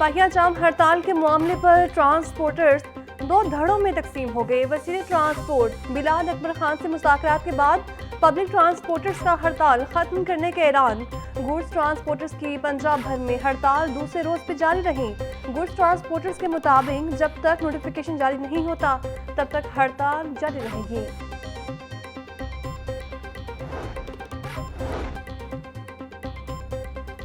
पहिया जाम हड़ताल के मामले पर ट्रांसपोर्टर्स दो धड़ों में तकसीम हो गए। वजीर ट्रांसपोर्ट बिलाल अकबर खान से मुज़ाकरात के बाद पब्लिक ट्रांसपोर्टर्स का हड़ताल खत्म करने के ऐलान। गुड्स ट्रांसपोर्टर्स की पंजाब भर में हड़ताल दूसरे रोज भी जारी रही। गुड्स ट्रांसपोर्टर्स के मुताबिक जब तक नोटिफिकेशन जारी नहीं होता तब तक हड़ताल जारी रहेगी।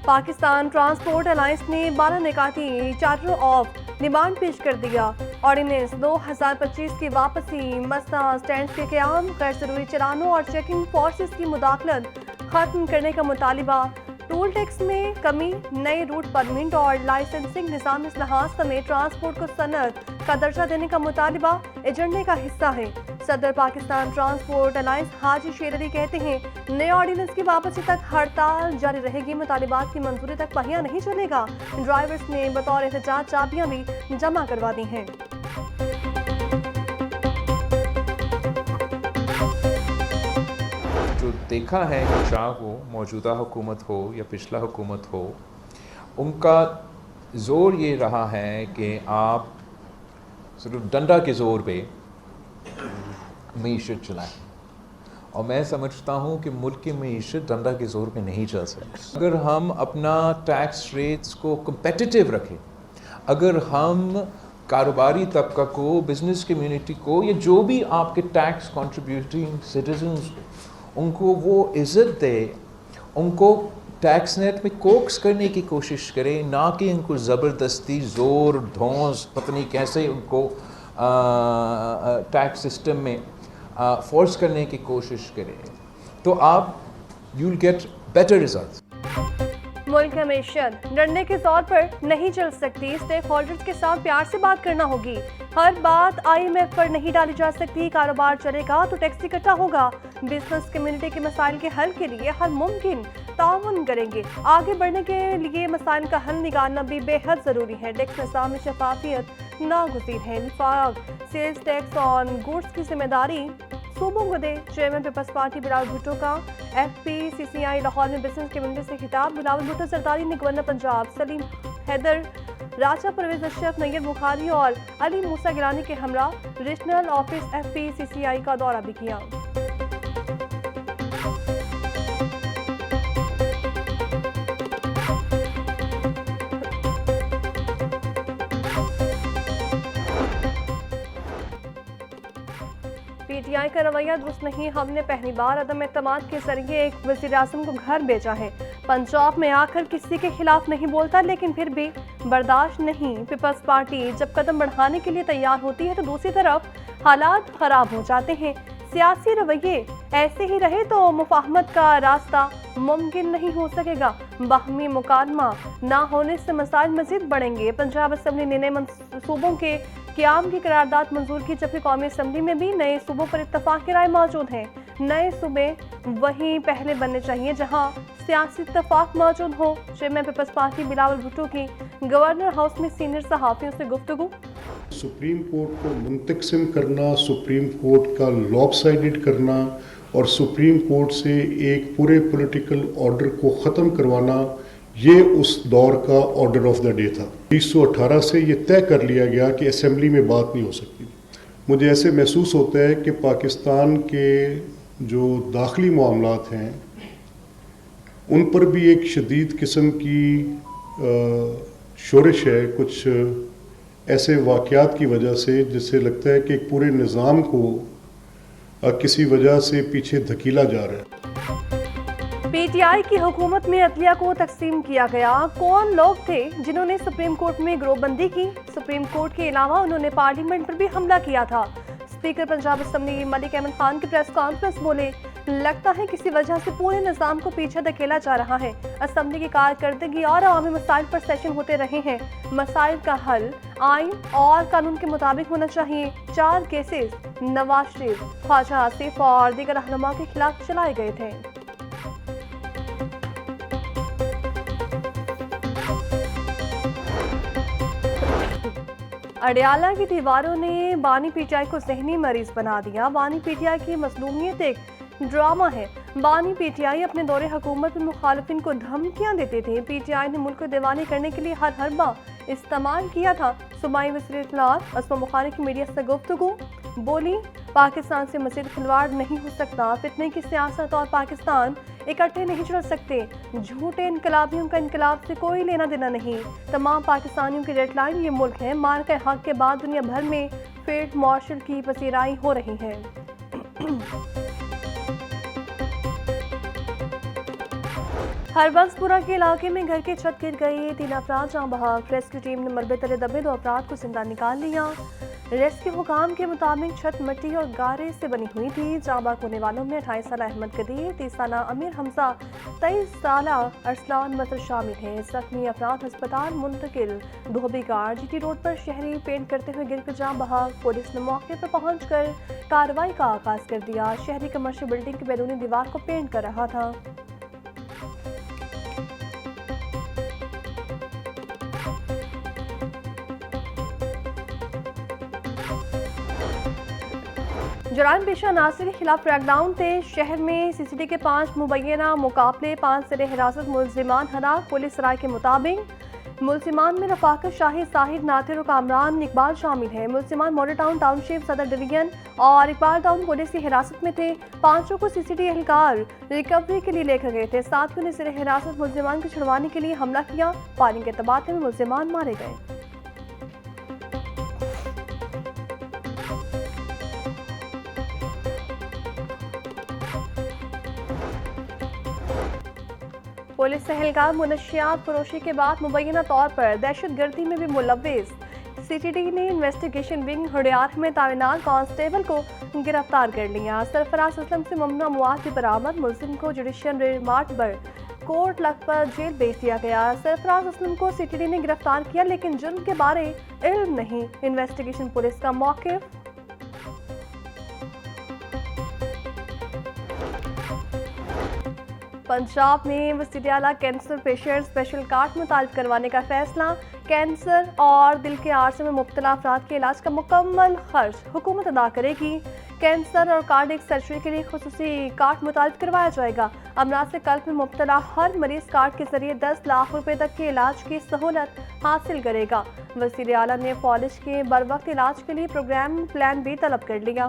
पाकिस्तान ट्रांसपोर्ट अलायंस ने 12 निकाती चार्टर ऑफ डिमांड पेश कर दिया। ऑर्डिनेंस 2025 की वापसी, मसला स्टैंड के क़याम, गैर जरूरी चलानों और चेकिंग फोर्सेस की मुदाखलत खत्म करने का मुतालिबा, टोल टैक्स में कमी, नए रूट परमिट और लाइसेंसिंग निज़ाम इस्लाहात समेत ट्रांसपोर्ट को सनत का दर्जा देने का मुतालिबा एजेंडे का हिस्सा है। सदर पाकिस्तान ट्रांसपोर्ट अलायंस हाजी शेर अली कहते हैं, नए ऑर्डिनेंस की वापसी तक हड़ताल जारी रहेगी। मुतालिबात की मंजूरी तक पहिया नहीं चलेगा। ड्राइवर्स ने बतौर एहतजाज चाबियां भी जमा करवा दी हैं। जो देखा है कि चाहे वो मौजूदा हुकूमत हो या पिछला हुकूमत हो, उनका ज़ोर ये रहा है कि आप सिर्फ डंडा के ज़ोर पे मीशत चलाएं। और मैं समझता हूँ कि मुल्क की मीशत डंडा के ज़ोर पे नहीं चल सकती। अगर हम अपना टैक्स रेट्स को कम्पेटिटिव रखें, अगर हम कारोबारी तबका को, बिज़नेस कम्युनिटी को, या जो भी आपके टैक्स कंट्रीब्यूटिंग सिटीजन्स, उनको वो इज़्ज़त दे, उनको टैक्स नेट में कोक्स करने की कोशिश करें, ना कि उनको ज़बरदस्ती ज़ोर धौंस पता नहीं कैसे उनको टैक्स सिस्टम में फोर्स करने की कोशिश करें, तो आप you will get better results. मुल्क हमेशा डरने के तौर पर नहीं चल सकती। स्टेक होल्डर्स के साथ प्यार से बात करना होगी। हर बात IMF पर नहीं डाली जा सकती। कारोबार चलेगा तो टैक्स इकट्ठा होगा। बिजनेस कम्युनिटी के मसाइल के हल के लिए हर मुमकिन ताउन करेंगे। आगे बढ़ने के लिए मसाइल का हल निकालना भी बेहद ज़रूरी है। टैक्स निज़ाम में शफाफियत नागुज़ीर है। लिफाक सेल्स टैक्स ऑन गुड्स की जिम्मेदारी सूबों को दे। Chairman peoples party Bilawal Bhutto का FPCCI लाहौर में बिजनेस कम्युनिटी से खिताब। बिलावल भुट्टो सरदारी ने गवर्नर पंजाब सलीम हैदर, राजा परवेज अशरफ, नैयर बुखारी और अली मूसा गिलानी के हमरा रीजनल ऑफिस FPCCI का दौरा भी किया। PTI का रवैया दुरुस्त नहीं। हमने पहली बार अदम एतमाद के जरिए एक वज़ीर आज़म को घर भेजा है। पंजाब में आकर किसी के खिलाफ नहीं बोलता, लेकिन फिर भी बर्दाश्त नहीं। पीपल्स पार्टी जब कदम बढ़ाने के लिए तैयार होती है तो दूसरी तरफ हालात खराब हो जाते हैं। सियासी रवैये ऐसे ही रहे तो मुफाहमत का रास्ता मुमकिन नहीं हो सकेगा। बाहमी मुकालमा ना होने से मसाइल मजीद बढ़ेंगे। पंजाब असम्बली ने नए मनसूबों के क़याम की करारदाद मंजूर की, जबकि कौमी असम्बली में भी नए सूबों पर इत्तफाक की राय मौजूद है। नए सूबे वहीं पहले बनने चाहिए जहां सियासी इत्तफाक मौजूद हो। Chairman peoples party Bilawal Bhutto की गवर्नर हाउस में सीनियर सहाफ़ियों से गुफ्तगू। सुप्रीम कोर्ट को मुंतक़िम करना, सुप्रीम कोर्ट का लॉपसाइडेड करना और सुप्रीम कोर्ट से एक पूरे पॉलिटिकल ऑर्डर को ख़त्म करवाना, ये उस दौर का ऑर्डर ऑफ द डे था। 1918 से ये तय कर लिया गया कि असेंबली में बात नहीं हो सकती। मुझे ऐसे महसूस होता है कि पाकिस्तान के जो दाखिली मामलात हैं उन पर भी एक शदीद किस्म की शोरिश है, कुछ ऐसे वाक़यात की वजह से जिससे लगता है कि एक पूरे निज़ाम को किसी वजह से पीछे धकेला जा रहा है। PTI की हुकूमत में अदलिया को तकसीम किया गया। कौन लोग थे जिन्होंने सुप्रीम कोर्ट में गिरोहबंदी की? सुप्रीम कोर्ट के अलावा उन्होंने पार्लियामेंट पर भी हमला किया था। स्पीकर पंजाब असम्बली मलिक अहमद खान की प्रेस कॉन्फ्रेंस बोले, लगता है किसी वजह से पूरे निज़ाम को पीछे धकेला जा रहा है। असम्बली की कारकर्दगी और अवामी मसाइल पर सेशन होते रहे हैं। मसाइल का हल आइन और कानून के मुताबिक होना चाहिए। 4 केसेस नवाज शरीफ, ख्वाजा आसिफ और दीगर रहनुमा के खिलाफ चलाए गए थे। अडियाला की दीवारों ने बानी PTI को जहनी मरीज बना दिया। बानी PTI की मसलूमियत एक ड्रामा है। बानी पीटीआई अपने दौरे हुकूमत में मुखालिफिन को धमकियां देते थे। पीटीआई ने मुल्क को दीवानी करने के लिए हर हरबा इस्तेमाल किया था। सूबाई वज़ीर इत्तलाआत अस्मा बुखारी की मीडिया से गुफ्तगू बोली, पाकिस्तान से मज़ीद खिलवाड़ नहीं हो सकता। फितने की सियासत और पाकिस्तान इकट्ठे नहीं चल सकते। झूठे इनकलाबियों का इनकलाब से कोई लेना देना नहीं। तमाम पाकिस्तानियों की डेडलाइन ये मुल्क है। मार के हक के बाद दुनिया भर में फील्ड मार्शल की पसीराई हो रही है। हरबंसपुरा के इलाके में घर की छत गिर गई, 3 अफराद जाँ बहक। रेस्क्यू टीम ने मलबे तले दबे 2 अफराद को जिंदा निकाल लिया। रेस्क्यू हुकाम के मुताबिक छत मिट्टी और गारे से बनी हुई थी। जाँ बहक होने वालों में 28 साल अहमद कदीर, 30 साल अमीर हमजा, 23 साल अरसलान मसर शामिल हैं। जख्मी अफराद अस्पताल मुंतकिल। धोबी गार्ड जीटी रोड पर शहरी पेंट करते हुए गिर कर जाँ बहक। पुलिस ने मौके पर पहुंचकर कार्रवाई का आगाज कर दिया। शहरी कमर्शियल बिल्डिंग की बैरूनी दीवार को पेंट कर रहा था। जुरान पेशा नासिर के खिलाफ क्रैकडाउन थे। शहर में सीसीडी के 5 मुबैना मुकाबले, 5 ज़ेर हिरासत मुलजिमान हलाक। पुलिस राय के मुताबिक मुलजिमान में रफाकत शाही, साहिद, नाथिर और कामरान इकबाल शामिल हैं। मुलजिमान मॉडल टाउन टाउनशिप सदर डिवीजन और इकबाल टाउन पुलिस की हिरासत में थे। 5 को सीसीडी एहलकार रिकवरी के लिए लेकर गए थे। साथियों ने ज़ेर हिरासत मुलजिमान को छुड़वाने के लिए हमला किया। फायरिंग के तबादले में मुलजिमान मारे गए। पुलिस एहलकार मुनशियात फरोशी के बाद मुबैना तौर पर दहशत गर्दी में भी मुलव्विस। सीटीडी ने इन्वेस्टिगेशन विंग हुडियार में तैनात कांस्टेबल को गिरफ्तार कर लिया। सरफराज असलम से ममनुआ मवाद भी बरामद। मुलजिम को जुडिशियल रिमांड पर कोर्ट लखपत जेल भेज दिया गया। सरफराज असलम को सीटीडी ने गिरफ्तार किया, लेकिन जुर्म के बारे इल्म नहीं। इन्वेस्टिगेशन पुलिस का मौक़िफ़। पंजाब में वसीले आला कैंसर पेशेंट स्पेशल कार्ड मुतारिफ करवाने का फैसला। कैंसर और दिल के आर्से में मुब्तला अफराद के इलाज का मुकम्मल खर्च हुकूमत अदा करेगी। कैंसर और कार्डियक सर्जरी के लिए खुसूसी कार्ड मुतारिफ करवाया जाएगा। अमराज से कल्ब में मुब्तला हर मरीज कार्ड के जरिए 10 लाख रुपए तक के इलाज की सहूलत हासिल करेगा। वसीले आला ने फॉलिज के बरवक्त इलाज के लिए प्रोग्राम प्लान भी तलब कर लिया।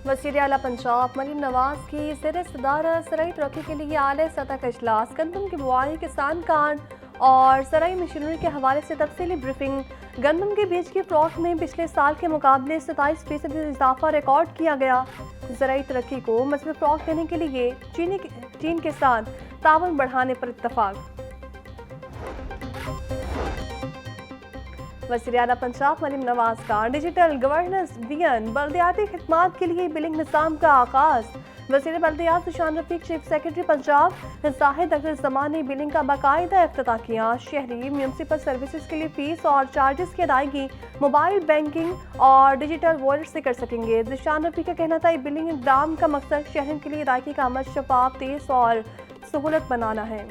वज़ीर आला पंजाब मरीम नवाज की ज़ेर सदारत ज़राई तरक्की के लिए आले सतह का इजलास। गंदम की बुआई, किसान कार्ड और ज़राई मशीनरी के हवाले से तफसीली ब्रीफिंग। गंदम के बीज की फ़रोख्त में पिछले साल के मुकाबले 27% इजाफा रिकॉर्ड किया गया। ज़राई तरक्की को मज़बूत फ़रोख्त देने के लिए चीन के साथ ताउन बढ़ाने पर इत्तफ़ाक़। वज़ीर आला पंजाब मरीम नवाज का डिजिटल गवर्नेंस विजन, बल्दियाती खिदमात के लिए बिलिंग निज़ाम का आगाज़। वज़ीर बल्दियात शान रफीक, चीफ सेक्रेटरी पंजाब जाहिद अख्तर ज़मान ने बिलिंग का बाकायदा इफ्तिताह किया। शहरी म्यूनसिपल सर्विसेज के लिए फ़ीस और चार्जेस की अदायगी मोबाइल बैंकिंग और डिजिटल वॉलेट से कर सकेंगे। शान रफीक का कहना था बिलिंग इक़दाम का मकसद शहरों के लिए अदायगी का अमल शफाफ, तेज़ और सहूलत बनाना है।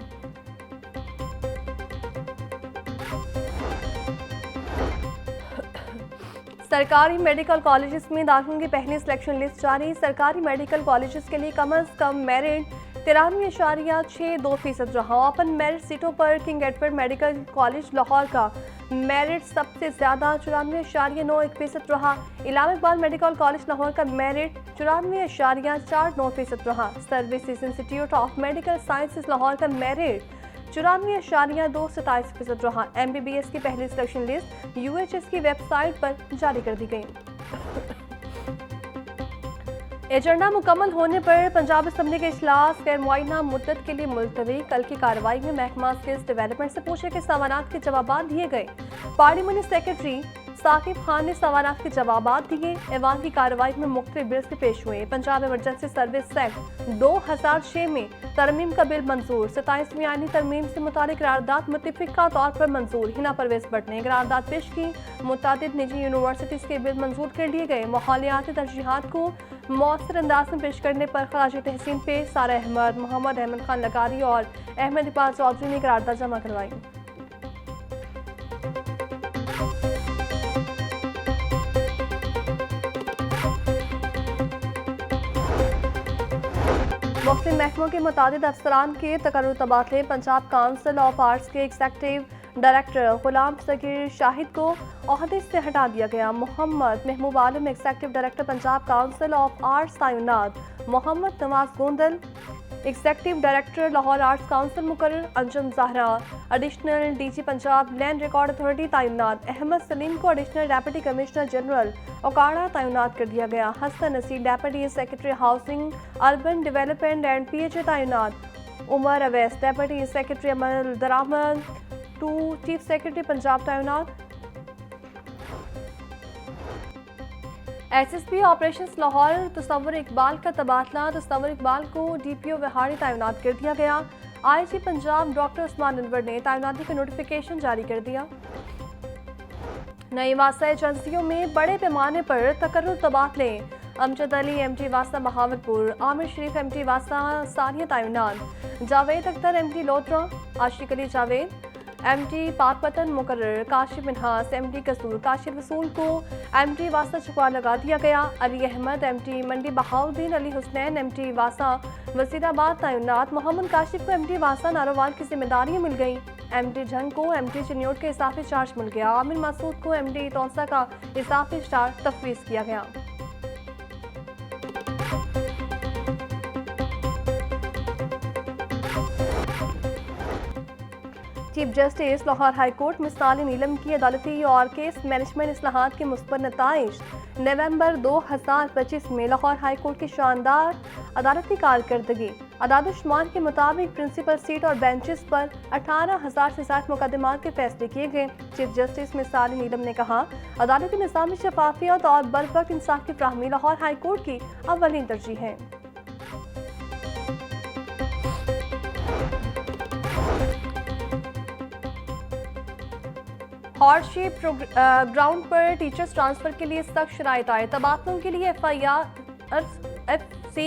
सरकारी मेडिकल कॉलेजेस में दाखिलों की पहली सिलेक्शन लिस्ट जारी। सरकारी मेडिकल कॉलेजेस के लिए कम अज़ कम मेरिट 93.62% रहा। ओपन मेरिट सीटों पर king Edward medical college Lahore का मेरिट सबसे ज़्यादा 94.91% रहा। इलामा इकबाल मेडिकल कॉलेज लाहौर का मेरिट 94.49% रहा। Services institute of medical sciences Lahore का मेरिट 94.227% रहा। MBBS की पहली सिलेक्शन लिस्ट UHS की वेबसाइट पर जारी कर दी गई। एजेंडा मुकम्मल होने पर पंजाब असम्बली के इजलास गैर मुआयना मुद्दत के लिए मुलतवी। कल की कार्रवाई में महकमा स्किल्स डेवलपमेंट से पूछे के सवालात के जवाब दिए गए। पार्लियामेंट सेक्रेटरी साकिब खान ने सवालात के जवाब दिए। ऐवान की कार्रवाई में मुख्तलिफ बिल्स पेश हुए। पंजाब इमरजेंसी सर्विस एक्ट 2006 में तरमीम का बिल मंजूर। 27वीं आईनी तरमीम से मुतालिक करारदाद मुतफिका तौर पर मंजूर। हिना परवेज भट्ट ने करारदाद पेश की। मुतादिद निजी यूनिवर्सिटीज़ के बिल मंजूर कर लिए गए। माहौलियाती तरजीहात को मौसर अंदाज में पेश करने पर खराज तहसीन पे सारा अहमद, मोहम्मद अहमद खान लगारी और अहमद इकबाल चौधरी ने करारदाद जमा करवाई। मुख्तलिफ महकमों के मुताबिक अफसरान के तकर्रुर तबादले। पंजाब काउंसिल ऑफ आर्ट्स के एग्जीक्यूटिव डायरेक्टर गुलाम सगीर शाहिद को ओहदे से हटा दिया गया। Mohammad Mahboob Alam executive director Punjab council of arts तैनात। Mohammad Nawaz Gondal executive director Lahore arts council मुकर्रर। Anjum Zahra additional DG Punjab land record authority तैनात। अहमद सलीम को additional deputy commissioner general Okara तैनात कर दिया गया। Hassan Naseer deputy secretary housing urban development and PHA तैनात। उमर अवैस डेप्यूटी सेक्रेटरी अमल दरामद 2 चीफ सेक्रेटरी पंजाब तैनात। SSP ऑपरेशंस लाहौर तस्वर इकबाल का तबादला। तस्वर इकबाल को DPO विहाड़ी तैनात कर दिया गया। IG पंजाब डॉक्टर उस्मान अनवर ने तैनाती का नोटिफिकेशन जारी कर दिया। नई वासा एजेंसियों में बड़े पैमाने पर तकर्रुर तबादले। अमजद अली MD वासा बहावलपुर, आमिर शरीफ MD वासा सानिया तैनात। जावेद अख्तर MD लोधरा, आशिक अली जावेद MD पाकपतन मुकर्रर। काशिफ मिनहास MD कसूर, काशिफ रसूल को MD वासा छुपा लगा दिया गया। अली अहमद MD मंडी बहाउद्दीन, अली हुसनैन MD वासा वसीराबाद तैनात। मोहम्मद काशिफ को MD वासा नारोवाल की जिम्मेदारियां मिल गई। MD जंग को MD चिन्योट के इजाफी चार्ज मिल गया। आमिर मासूद को MD तौसा का इजाफी चार्ज तफवीज़ किया गया। Chief justice Lahore high court मिसाल नीलम की अदालती और केस मैनेजमेंट इस्लाहात के मुस्बत नताइज। नवंबर 2025 में लाहौर हाई कोर्ट की शानदार अदालती कारकर्दगी। अदालत-ए-शुमार के मुताबिक प्रिंसिपल सीट और बेंचेस पर 18,000 से ज़्यादा मुकदमात के फैसले किए गए। चीफ जस्टिस मिसाल नीलम ने कहा, अदालती निज़ाम में शफाफियत और बरवक्त इंसाफ की फ्राहमी लाहौर हाई कोर्ट की अव्वलीन तरजीह है। हार्डशिप ग्राउंड पर टीचर्स ट्रांसफर के लिए सख्त शराइत आए। तबादलों के लिए FIR FC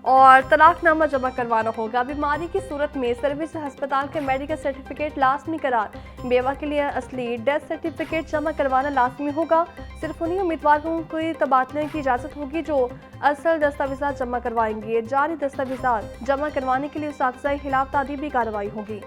और तलाकनामा जमा करवाना होगा। बीमारी की सूरत में सर्विस अस्पताल के मेडिकल सर्टिफिकेट लाजमी करार। बेवा के लिए असली डेथ सर्टिफिकेट जमा करवाना लाजमी होगा। सिर्फ उन्हीं उम्मीदवारों को तबादले की इजाज़त होगी जो असल दस्तावेज़ात जमा करवाएंगे। जारी दस्तावेज़ात जमा करवाने के लिए उस्ताद खिलाफ तादीबी कार्रवाई होगी।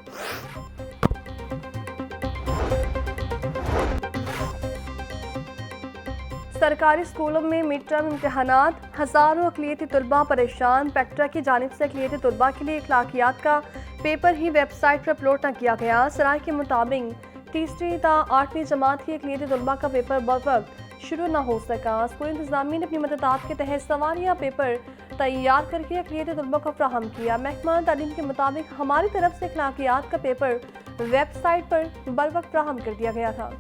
सरकारी स्कूलों में मिड टर्म इम्तहानात। हज़ारों अक़लियती तलबा परेशान। पेक्ट्रा की जानिब से अक़लियती तलबा के लिए अखलाकियात का पेपर ही वेबसाइट पर अपलोड न किया गया। सराय के मुताबिक 3री ता 8वीं जमात की अक़लियती तलबा का पेपर बवक्त शुरू न हो सका। स्कूल इंतज़ामिया ने अपनी मददात के तहत सवालिया पेपर तैयार करके अक़लियती तलबा को फ्राहम किया। महकमा तालीम के मुताबिक हमारी तरफ से अखलाकियात का पेपर वेबसाइट पर बरवक्त फ्राहम कर दिया गया था।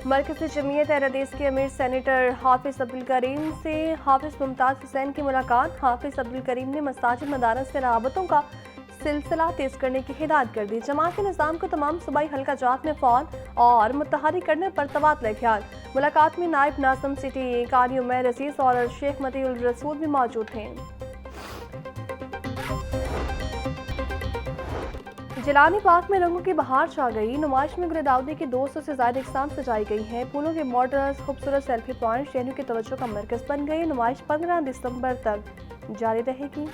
मरकज़ी जमीयत अहलदीस के अमीर सेनेटर हाफिज़ अब्दुल करीम से हाफिज़ मुमताज़ हुसैन की मुलाकात। हाफिज़ अब्दुल करीम ने मसाजिद मदारस से राबतों का सिलसिला तेज़ करने की हिदायत कर दी। जमात के निज़ाम को तमाम सूबाई हल्का जात में फ़ौल और मुत्तहरी करने पर तबादला ख्याल। मुलाकात में नायब नाज़िम सिटी कारी उमैर अज़ीज़ और शेख मतीउल रसूल भी मौजूद थे। जिलानी पार्क में रंगों की बहार छा गई। नुमाइश में गुलदाउदी की 200 से ज़्यादा इक़साम सजाई गई हैं। फूलों के मॉडल्स खूबसूरत सेल्फी पॉइंट शहरियों की तवज्जो का मरकज़ बन गए। नुमाइश 15 दिसंबर तक जारी रहेगी।